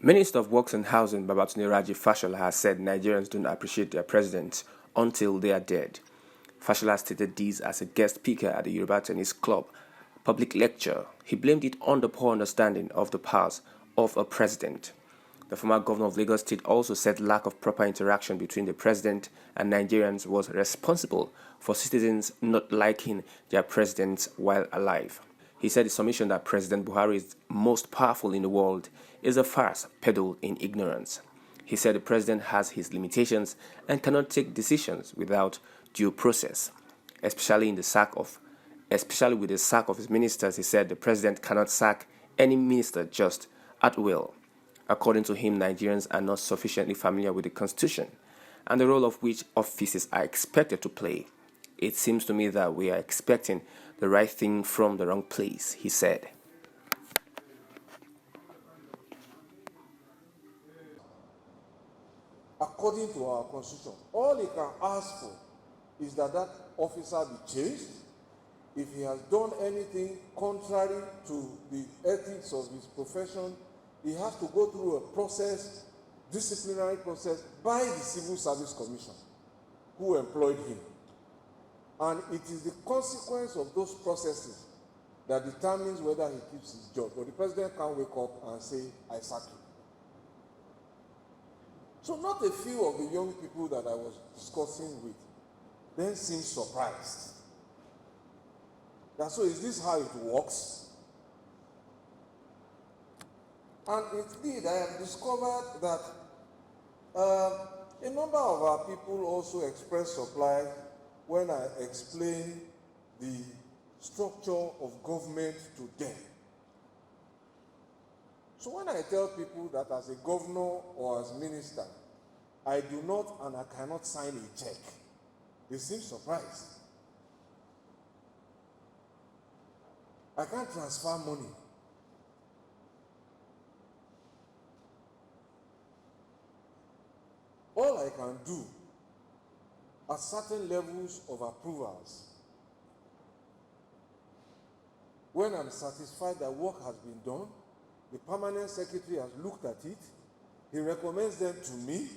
Minister of Works and Housing Babatunde Raji Fashola has said Nigerians don't appreciate their president until they are dead. Fashola stated this as a guest speaker at the Yoruba Tennis Club public lecture. He blamed it on the poor understanding of the powers of a president. The former governor of Lagos State also said lack of proper interaction between the president and Nigerians was responsible for citizens not liking their presidents while alive. He said the submission that President Buhari is most powerful in the world is a farce peddled in ignorance. He said the president has his limitations and cannot take decisions without due process, especially with the sack of his ministers. He said the president cannot sack any minister just at will. According to him, Nigerians are not sufficiently familiar with the Constitution and the role of which offices are expected to play. It seems to me that we are expecting the right thing from the wrong place, he said. According to our Constitution, all he can ask for is that that officer be changed. If he has done anything contrary to the ethics of his profession, he has to go through a process, disciplinary process, by the Civil Service Commission, who employed him. And it is the consequence of those processes that determines whether he keeps his job. But the president can't wake up and say, I sack him. So not a few of the young people that I was discussing with then seemed surprised. So is this how it works? And indeed, I have discovered that a number of our people also expressed surprise when I explain the structure of government to them. So when I tell people that as a governor or as minister, I do not and I cannot sign a check, they seem surprised. I can't transfer money. All I can do at certain levels of approvals, when I'm satisfied that work has been done, the permanent secretary has looked at it, he recommends them to me,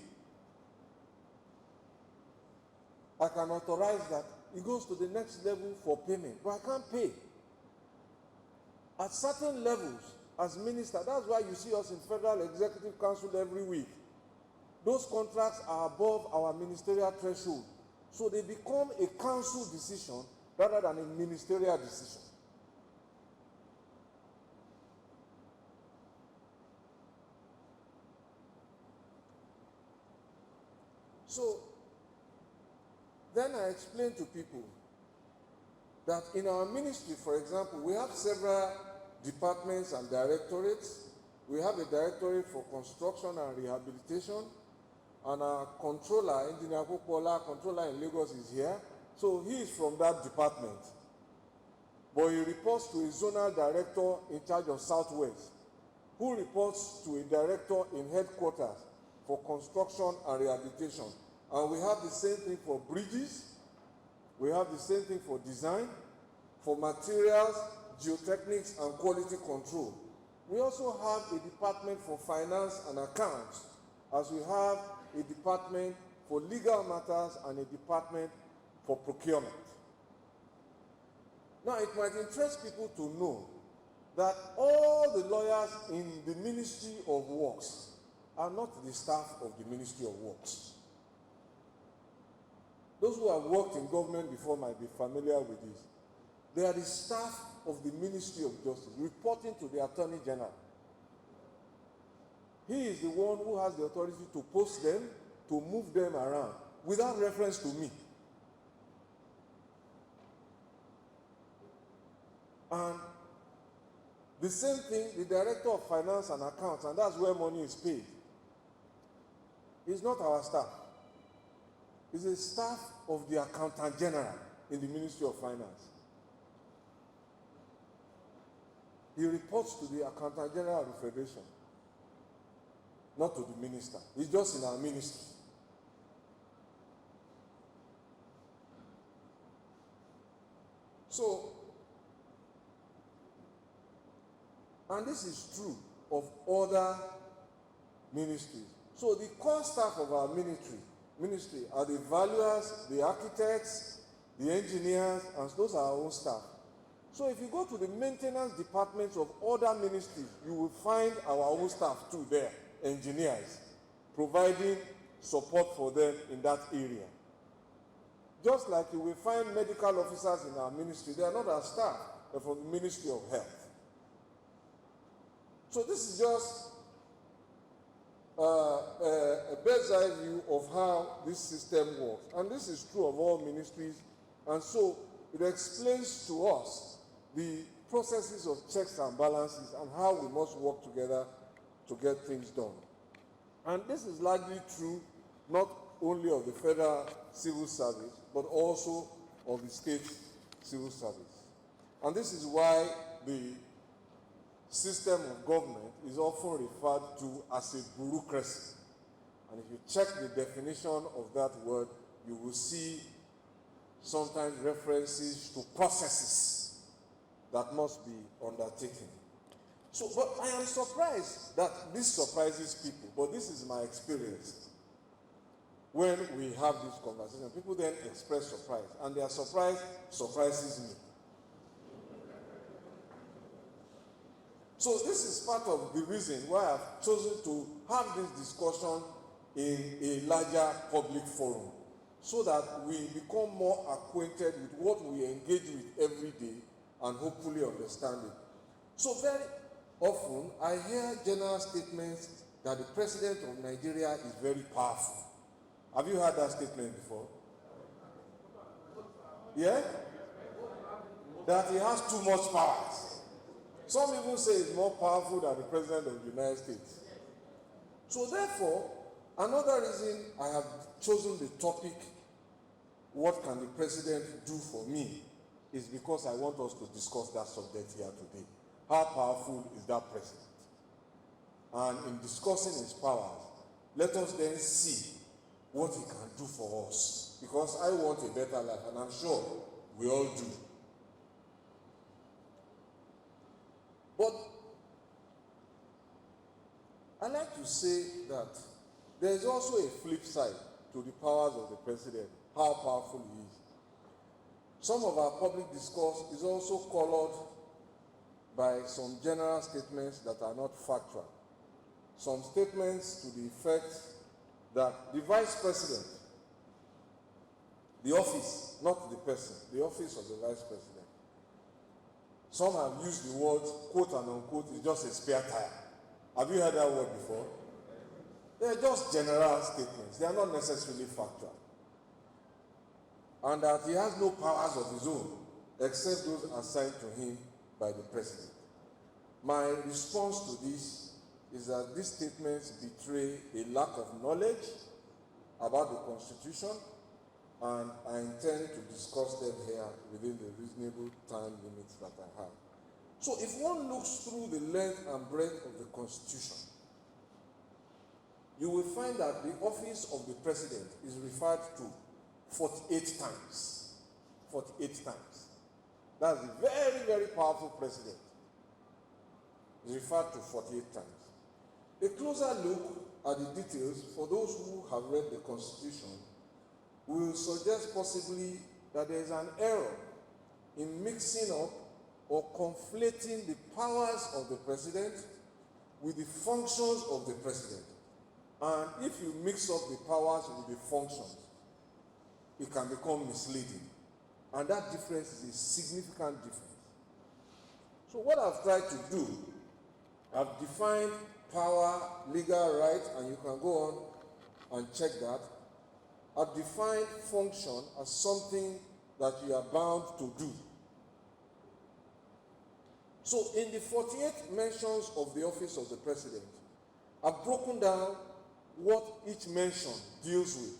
I can authorize that it goes to the next level for payment, but I can't pay. At certain levels, as minister, that's why you see us in Federal Executive Council every week. Those contracts are above our ministerial threshold. So they become a council decision rather than a ministerial decision. So then I explain to people that in our ministry, for example, we have several departments and directorates. We have a directorate for construction and rehabilitation, and our controller, Engineer Popola, controller in Lagos, is here. So he is from that department. But he reports to a zonal director in charge of Southwest, who reports to a director in headquarters for construction and rehabilitation. And we have the same thing for bridges, we have the same thing for design, for materials, geotechnics, and quality control. We also have a department for finance and accounts, as we have a department for legal matters and a department for procurement. Now, it might interest people to know that all the lawyers in the Ministry of Works are not the staff of the Ministry of Works. Those who have worked in government before might be familiar with this. They are the staff of the Ministry of Justice, reporting to the Attorney General. He is the one who has the authority to post them, to move them around, without reference to me. And the same thing, the Director of Finance and Accounts, and that's where money is paid. It's not our staff. It's the staff of the Accountant General in the Ministry of Finance. He reports to the Accountant General of the Federation, not to the minister. He's just in our ministry. So, and this is true of other ministries. So the core staff of our ministry are the valuers, the architects, the engineers, and those are our own staff. So if you go to the maintenance departments of other ministries, you will find our own staff too there, engineers, providing support for them in that area. Just like you will find medical officers in our ministry, they are not our staff, they're from the Ministry of Health. So this is just a bird's eye view of how this system works. And this is true of all ministries. And so it explains to us the processes of checks and balances and how we must work together to get things done. And this is largely true not only of the federal civil service, but also of the state civil service. And this is why the system of government is often referred to as a bureaucracy. And if you check the definition of that word, you will see sometimes references to processes that must be undertaken. So, but I am surprised that this surprises people, but this is my experience. When we have this conversation, people then express surprise, and their surprise surprises me. So this is part of the reason why I've chosen to have this discussion in a larger public forum, so that we become more acquainted with what we engage with every day and hopefully understand it. So very often I hear general statements that the president of Nigeria is very powerful. Have you heard that statement before? Yeah? That he has too much powers. Some even say he's more powerful than the president of the United States. So therefore, another reason I have chosen the topic, what can the president do for me, is because I want us to discuss that subject here today. How powerful is that president? And in discussing his powers, let us then see what he can do for us. Because I want a better life, and I'm sure we all do. But I like to say that there is also a flip side to the powers of the president, how powerful he is. Some of our public discourse is also colored by some general statements that are not factual. Some statements to the effect that the vice president, the office, not the person, the office of the vice president, some have used the word, quote and unquote, is just a spare tire. Have you heard that word before? They're just general statements. They are not necessarily factual. And that he has no powers of his own except those assigned to him by the president. My response to this is that these statements betray a lack of knowledge about the Constitution, and I intend to discuss them here within the reasonable time limits that I have. So if one looks through the length and breadth of the Constitution, you will find that the office of the president is referred to 48 times. 48 times. That's a very, very powerful president. Is referred to 48 times. A closer look at the details for those who have read the Constitution will suggest possibly that there is an error in mixing up or conflating the powers of the president with the functions of the president. And if you mix up the powers with the functions, it can become misleading. And that difference is a significant difference. So what I've tried to do, I've defined power, legal right, and you can go on and check that. I've defined function as something that you are bound to do. So in the 48 mentions of the office of the president, I've broken down what each mention deals with.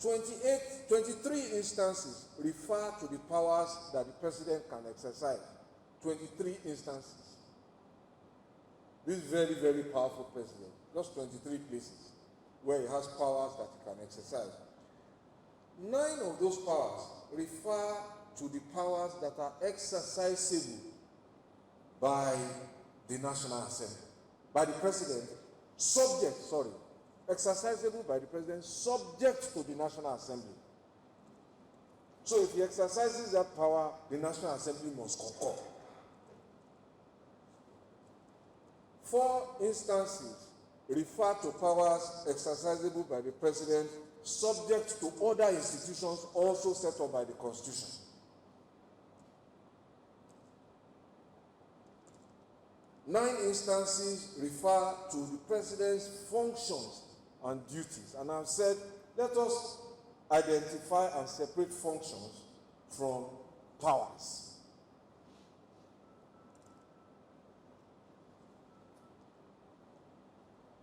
23 instances refer to the powers that the president can exercise. 23 instances. This very, very powerful president. Just 23 places where he has powers that he can exercise. 9 of those powers refer to the powers that are exercisable by the National Assembly, by the president exercisable by the president subject to the National Assembly. So if he exercises that power, the National Assembly must concur. 4 instances refer to powers exercisable by the president subject to other institutions also set up by the Constitution. Nine instances refer to the president's functions and duties. And I've said, let us identify and separate functions from powers.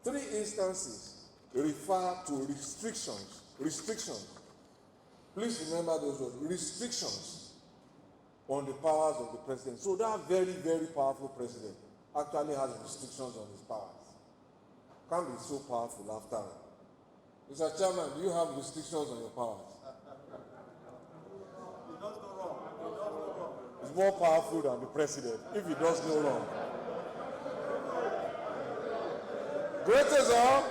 Three instances refer to restrictions. Please remember those words, restrictions on the powers of the president. So that very, very powerful president actually has restrictions on his powers. Can't be so powerful after all. Mr. Chairman, do you have restrictions on your powers? He does no wrong. He does no wrong. He's more powerful than the president if he does no wrong. Greatest, huh?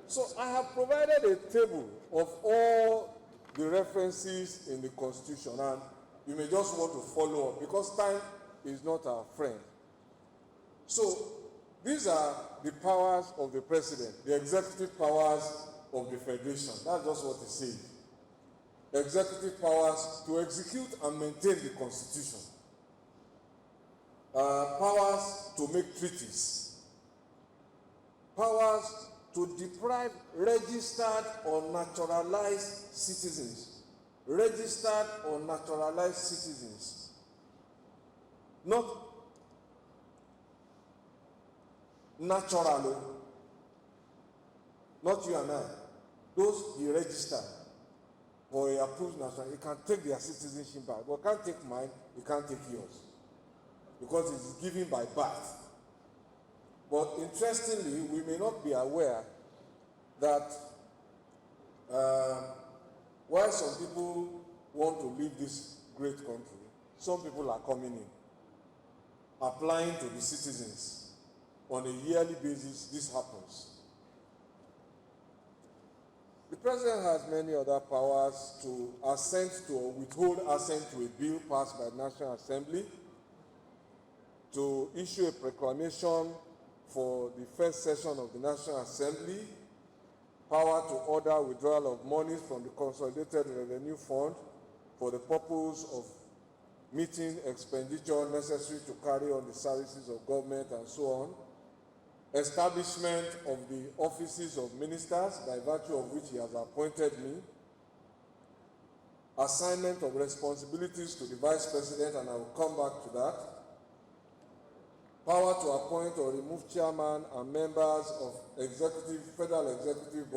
So I have provided a table of all the references in the Constitution, and you may just want to follow up because time is not our friend. So these are the powers of the president, the executive powers of the federation. That's just what it says. Executive powers to execute and maintain the Constitution. Powers to make treaties. Powers to deprive registered or naturalized citizens. Registered or naturalized citizens. Not natural, not you and I. Those he registered or he approved national, he can take their citizenship back, but can't take mine, he can't take yours. Because it's given by birth. But interestingly, we may not be aware that while some people want to leave this great country, some people are coming in, applying to the citizens. On a yearly basis, this happens. The president has many other powers to assent to or withhold assent to a bill passed by the National Assembly, to issue a proclamation for the first session of the National Assembly, power to order withdrawal of monies from the Consolidated Revenue Fund for the purpose of meeting expenditure necessary to carry on the services of government and so on, establishment of the offices of ministers by virtue of which he has appointed me, assignment of responsibilities to the Vice President, and I will come back to that, power to appoint or remove chairman and members of federal executive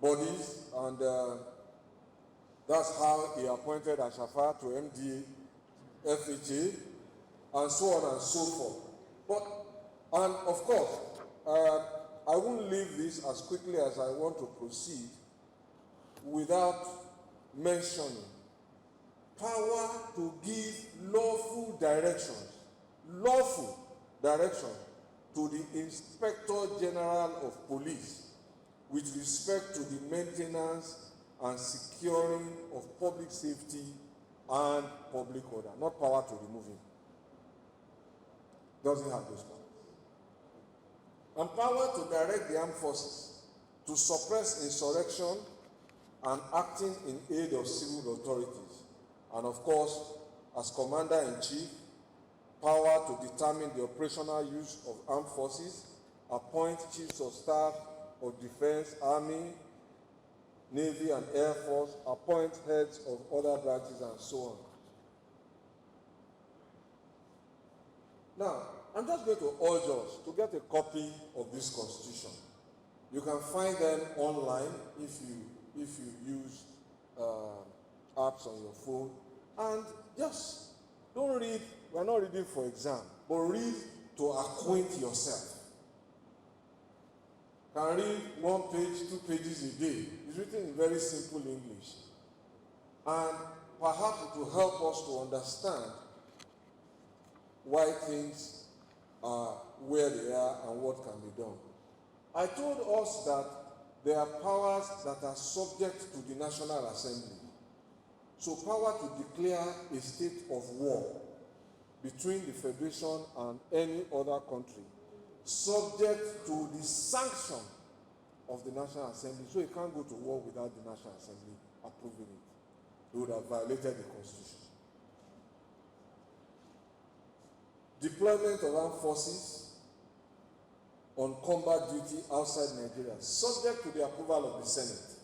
bodies, and that's how he appointed Ashafa to MDA, FHA, and so on and so forth. And of course, I won't leave this as quickly as I want to proceed without mentioning power to give lawful direction to the Inspector General of Police with respect to the maintenance and securing of public safety and public order, not power to remove him. Doesn't have those powers. And power to direct the armed forces to suppress insurrection and acting in aid of civil authorities. And of course, as Commander-in-Chief, power to determine the operational use of armed forces, appoint chiefs of staff of defense, army, navy, and air force, appoint heads of other branches, and so on. Now, I'm just going to urge us to get a copy of this Constitution. You can find them online if you use apps on your phone. And just don't read, we're not reading for exam, but read to acquaint yourself. Can read 1 page, 2 pages a day. It's written in very simple English. And perhaps it will help us to understand why things are where they are and what can be done. I told us that there are powers that are subject to the National Assembly. So power to declare a state of war between the Federation and any other country, subject to the sanction of the National Assembly. So you can't go to war without the National Assembly approving it. They would have violated the Constitution. Deployment of armed forces on combat duty outside Nigeria, subject to the approval of the Senate.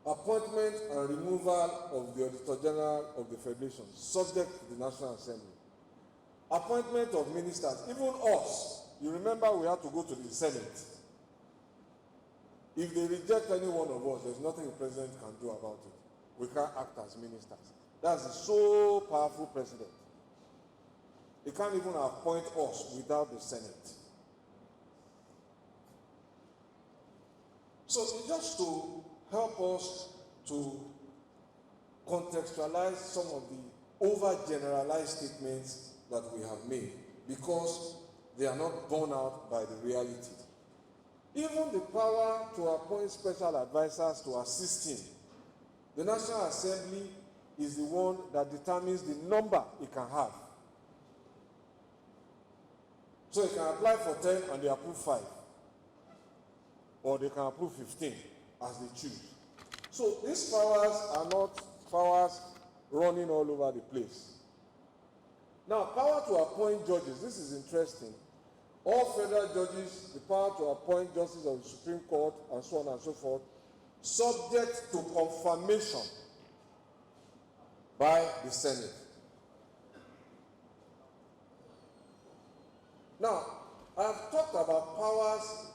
Appointment and removal of the Auditor General of the Federation, subject to the National Assembly. Appointment of ministers, even us. You remember we had to go to the Senate. If they reject any one of us, there's nothing the president can do about it. We can't act as ministers. That's a so powerful president. He can't even appoint us without the Senate. So it's just to help us to contextualize some of the overgeneralized statements that we have made, because they are not borne out by the reality. Even the power to appoint special advisors to assist him, the National Assembly is the one that determines the number it can have. So it can apply for 10 and they approve 5. Or they can approve 15 as they choose. So these powers are not powers running all over the place. Now, power to appoint judges, this is interesting. All federal judges, the power to appoint justices of the Supreme Court, and so on and so forth, subject to confirmation by the Senate. Now, I have talked about powers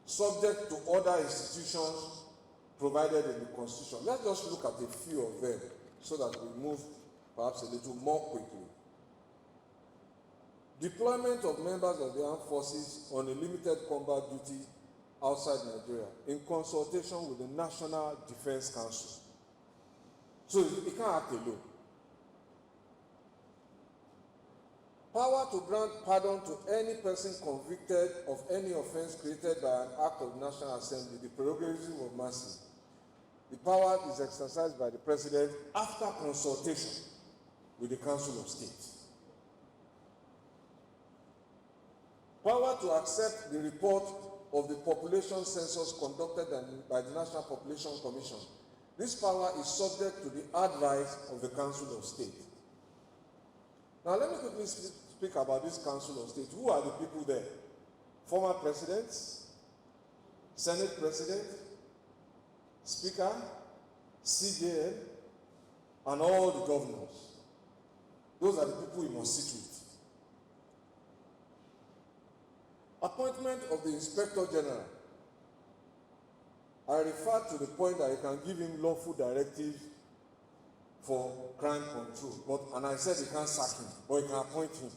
subject to other institutions provided in the Constitution. Let's just look at a few of them so that we move perhaps a little more quickly. Deployment of members of the armed forces on a limited combat duty outside Nigeria in consultation with the National Defense Council. So it can't act alone. Power to grant pardon to any person convicted of any offense created by an act of the National Assembly, the prerogative of mercy. The power is exercised by the President after consultation with the Council of State. Power to accept the report of the population census conducted by the National Population Commission. This power is subject to the advice of the Council of State. Now let me quickly speak about this Council of State. Who are the people there? Former presidents, Senate President, Speaker, CJN, and all the governors. Those are the people you must sit with. Appointment of the Inspector General. I refer to the point that you can give him lawful directives for crime control. And I said you can't sack him, but you can appoint him.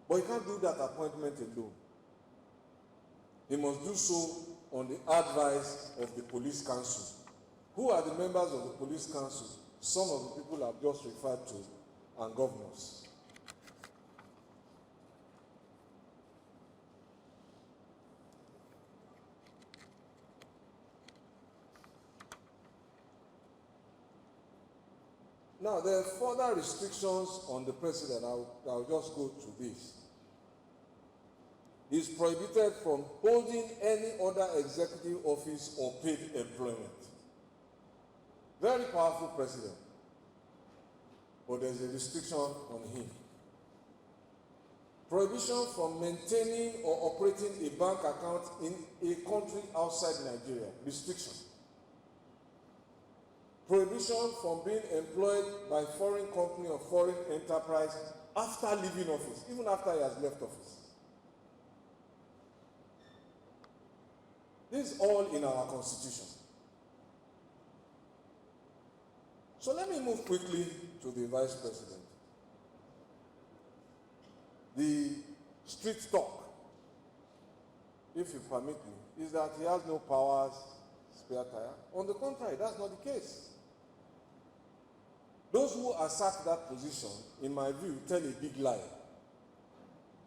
But you can't do that appointment alone. He must do so on the advice of the Police Council. Who are the members of the Police Council? Some of the people I've just referred to, and governors. Now, there are further restrictions on the president. I'll just go to this. He is prohibited from holding any other executive office or paid employment. Very powerful president. But there's a restriction on him. Prohibition from maintaining or operating a bank account in a country outside Nigeria. Restriction. Prohibition from being employed by foreign company or foreign enterprise after leaving office, even after he has left office. This is all in our Constitution. So let me move quickly to the Vice President. The street talk, if you permit me, is that he has no powers, spare tire. On the contrary, that's not the case. Those who assert that position, in my view, tell a big lie.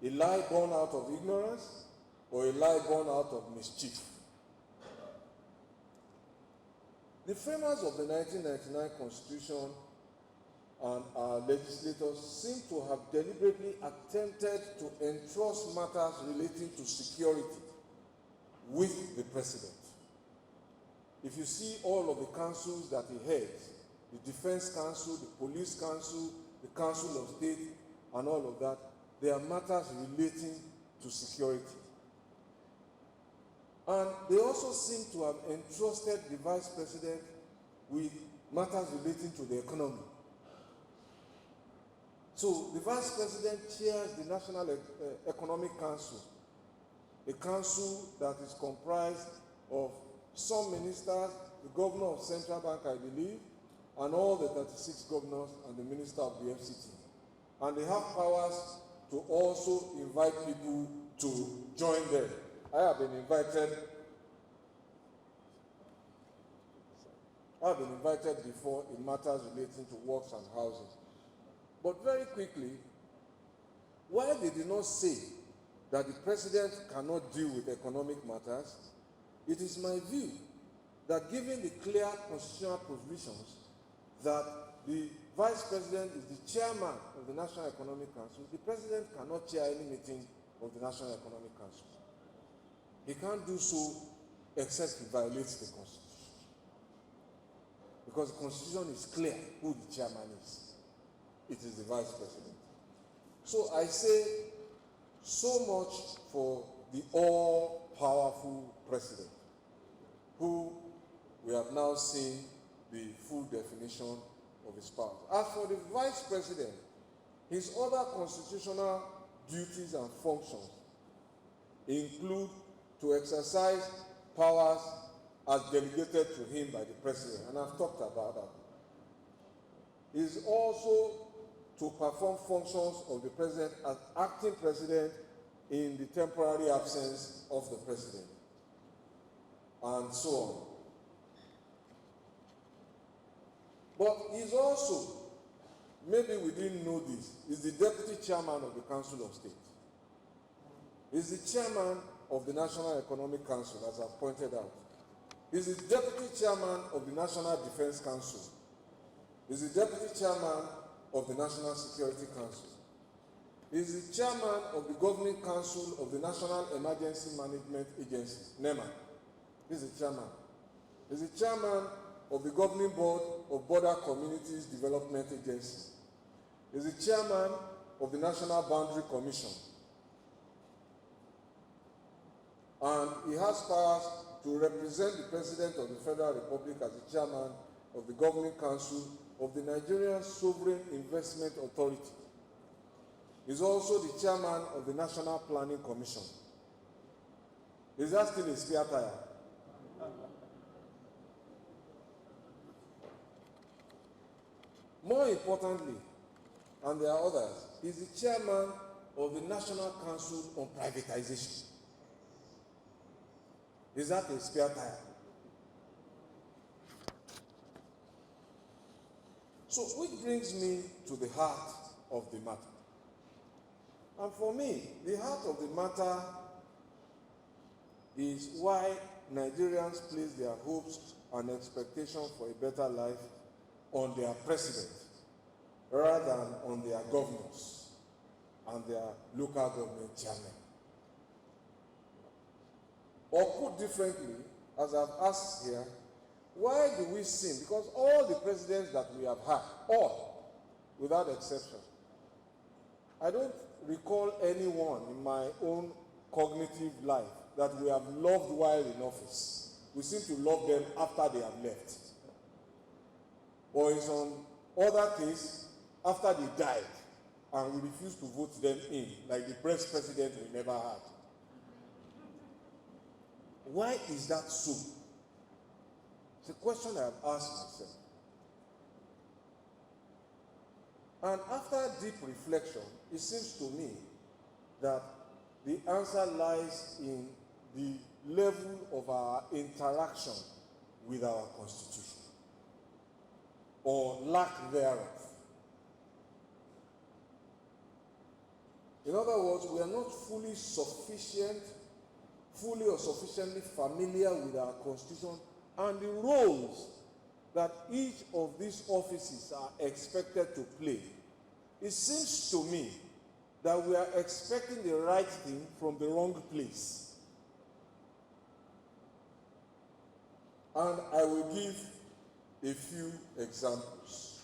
A lie born out of ignorance or a lie born out of mischief. The framers of the 1999 Constitution and our legislators seem to have deliberately attempted to entrust matters relating to security with the president. If you see all of the councils that he heads, the Defense Council, the Police Council, the Council of State, and all of that, they are matters relating to security. And they also seem to have entrusted the Vice President with matters relating to the economy. So the Vice President chairs the National Economic Council, a council that is comprised of some ministers, the Governor of Central Bank, I believe, and all the 36 governors and the Minister of the FCT. And they have powers to also invite people to join them. I have been invited before in matters relating to works and housing. But very quickly, why they did not say that the president cannot deal with economic matters, it is my view that given the clear constitutional provisions that the Vice President is the chairman of the National Economic Council, the president cannot chair any meeting of the National Economic Council. He can't do so except he violates the Constitution. Because the Constitution is clear who the chairman is. It is the Vice President. So I say, so much for the all-powerful president, who we have now seen the full definition of his powers. As for the Vice President, his other constitutional duties and functions include to exercise powers as delegated to him by the President, and I've talked about that. He is also to perform functions of the President as acting President in the temporary absence of the President, and so on. But he's also, maybe we didn't know this, is the Deputy Chairman of the Council of State. He's the Chairman of the National Economic Council, as I've pointed out. He's the Deputy Chairman of the National Defense Council. He's the Deputy Chairman of the National Security Council. He's the Chairman of the Governing Council of the National Emergency Management Agency, NEMA. He's the Chairman. He's the Chairman of the Governing Board of Border Communities Development Agency. He's the Chairman of the National Boundary Commission. And he has powers to represent the President of the Federal Republic as the Chairman of the Governing Council of the Nigerian Sovereign Investment Authority. He's also the Chairman of the National Planning Commission. Is that still a spare tire? More importantly, and there are others, he's the Chairman of the National Council on Privatization. Is that a spare tire? So, which brings me to the heart of the matter. And for me, the heart of the matter is why Nigerians place their hopes and expectations for a better life on their president rather than on their governors and their local government chairmen. Or put differently, as I've asked here, why do we seem, because all the presidents that we have had, all, without exception, I don't recall anyone in my own cognitive life that we have loved while in office. We seem to love them after they have left. Or in some other case, after they died, and we refuse to vote them in, like the best president we never had. Why is that so? It's a question I have asked myself. And after deep reflection, it seems to me that the answer lies in the level of our interaction with our Constitution, or lack thereof. In other words, we are not fully or sufficiently familiar with our Constitution and the roles that each of these offices are expected to play. It seems to me that we are expecting the right thing from the wrong place. And I will give a few examples.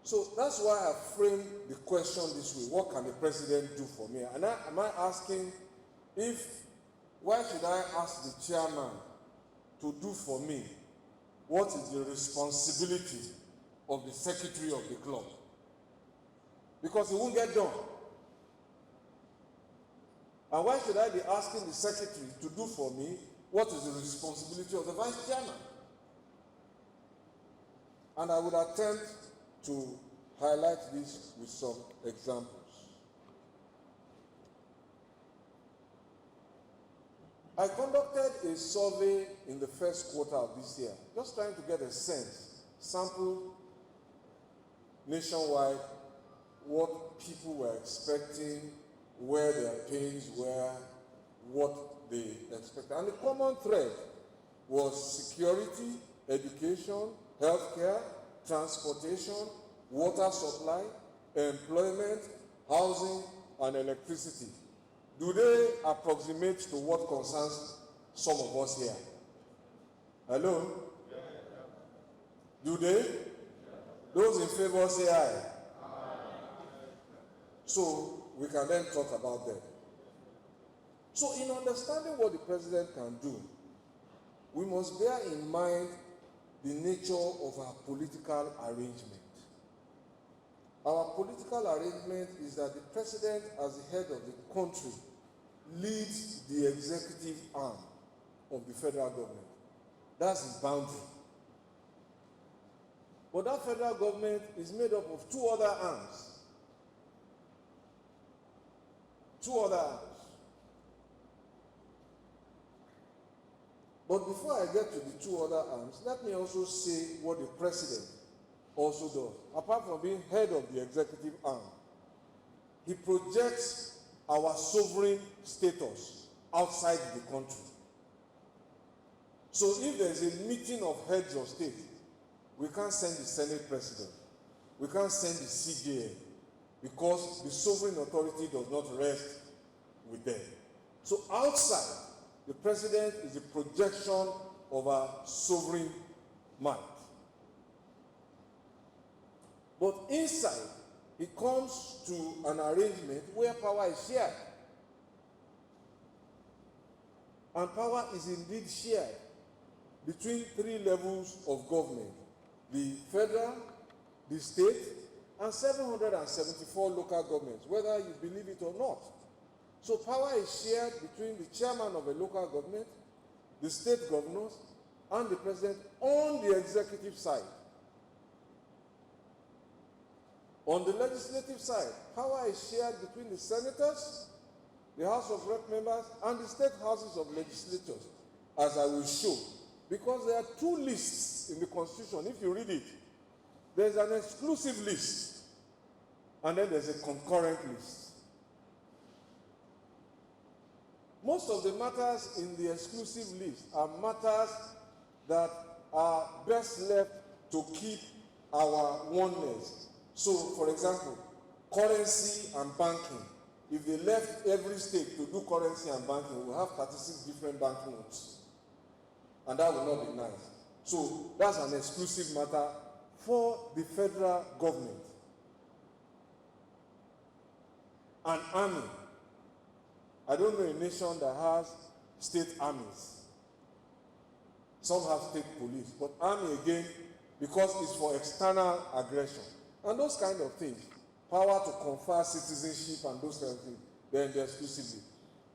So that's why I framed the question this way: what can the president do for me? And am I asking why should I ask the chairman to do for me what is the responsibility of the secretary of the club? Because it won't get done. And why should I be asking the secretary to do for me what is the responsibility of the vice chairman? And I would attempt to highlight this with some examples. I conducted a survey in the first quarter of this year, just trying to get a sense, sample nationwide, what people were expecting, where their pains were, what they expected. And the common thread was security, education, healthcare, transportation, water supply, employment, housing, and electricity. Do they approximate to what concerns some of us here? Hello? Do they? Those in favor say aye. So we can then talk about them. So in understanding what the president can do, we must bear in mind the nature of our political arrangement. Our political arrangement is that the president, as the head of the country, leads the executive arm of the federal government. That's his boundary. But that federal government is made up of two other arms. But before I get to the two other arms, let me also say what the president also does. Apart from being head of the executive arm, he projects our sovereign status outside the country. So if there's a meeting of heads of state, we can't send the Senate president, we can't send the CJN, because the sovereign authority does not rest with them. So outside, the president is a projection of our sovereign might. But inside, it comes to an arrangement where power is shared. And power is indeed shared between three levels of government: the federal, the state, and 774 local governments, whether you believe it or not. So power is shared between the chairman of a local government, the state governors, and the president on the executive side. On the legislative side, power is shared between the senators, the House of Rep members, and the state houses of legislators, as I will show. Because there are two lists in the Constitution. If you read it, there's an exclusive list, and then there's a concurrent list. Most of the matters in the exclusive list are matters that are best left to keep our oneness. So, for example, currency and banking. If they left every state to do currency and banking, we'll have 36 different banknotes. And that will not be nice. So, that's an exclusive matter for the federal government. An army. I don't know a nation that has state armies. Some have state police, but army again, because it's for external aggression. And those kind of things. Power to confer citizenship and those kind of things, they're in the exclusively.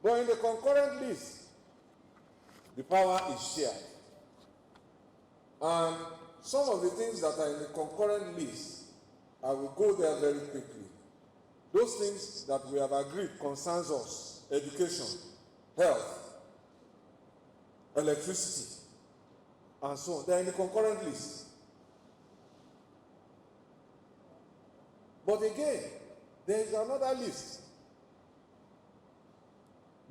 But in the concurrent list, the power is shared. And some of the things that are in the concurrent list, I will go there very quickly. Those things that we have agreed concerns us: education, health, electricity, and so on. They are in the concurrent list. But again, there is another list,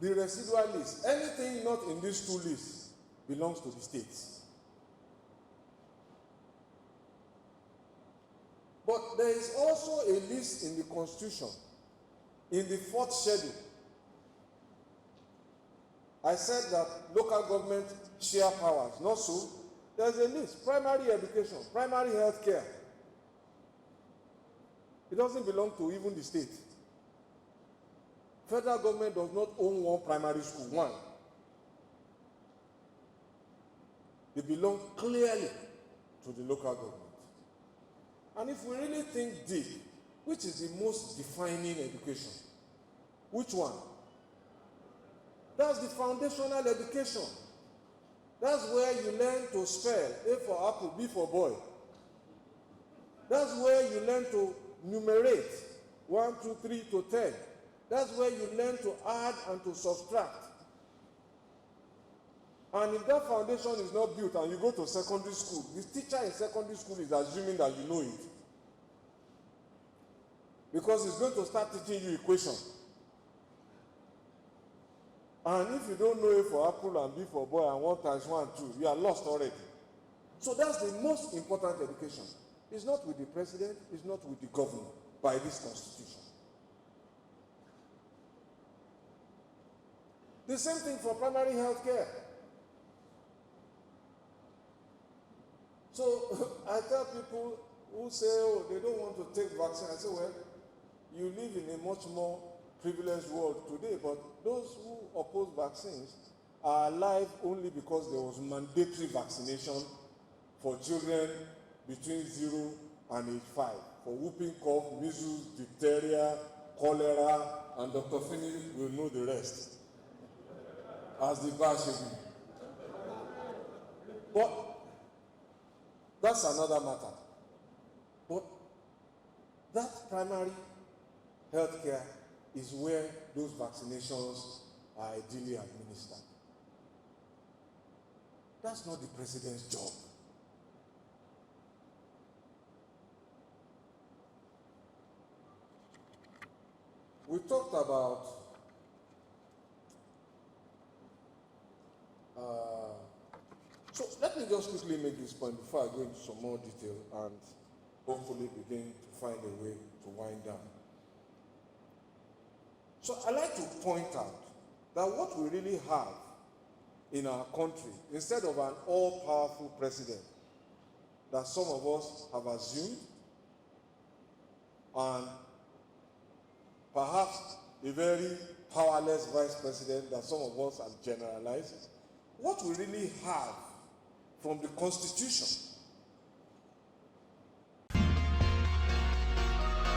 the residual list. Anything not in these two lists belongs to the states. But there is also a list in the Constitution, in the 4th schedule. I said that local government share powers. Not so. There's a list. Primary education, primary health care. It doesn't belong to even the state. Federal government does not own one primary school, one. They belong clearly to the local government. And if we really think deep, which is the most defining education? Which one? That's the foundational education. That's where you learn to spell, A for apple, B for boy. That's where you learn to numerate, 1, 2, 3 to 10. That's where you learn to add and to subtract. And if that foundation is not built and you go to secondary school, the teacher in secondary school is assuming that you know it. Because he's going to start teaching you equations. And if you don't know A for apple and B for boy and 1 times 1, 2, you are lost already. So that's the most important education. It's not with the president, it's not with the governor, by this constitution. The same thing for primary health care. So I tell people who say, oh, they don't want to take vaccine. I say, well, you live in a much more privileged world today, but those who oppose vaccines are alive only because there was mandatory vaccination for children between 0 and age 5 for whooping cough, measles, diphtheria, cholera, and Dr. Finney will know the rest as the bar should be. But that's another matter. But that primary health care is where those vaccinations are ideally administered. That's not the president's job. We talked about so let me just quickly make this point before I go into some more detail and hopefully begin to find a way to wind down. So I like to point out that what we really have in our country, instead of an all-powerful president that some of us have assumed, and perhaps a very powerless vice president that some of us have generalized, what we really have from the Constitution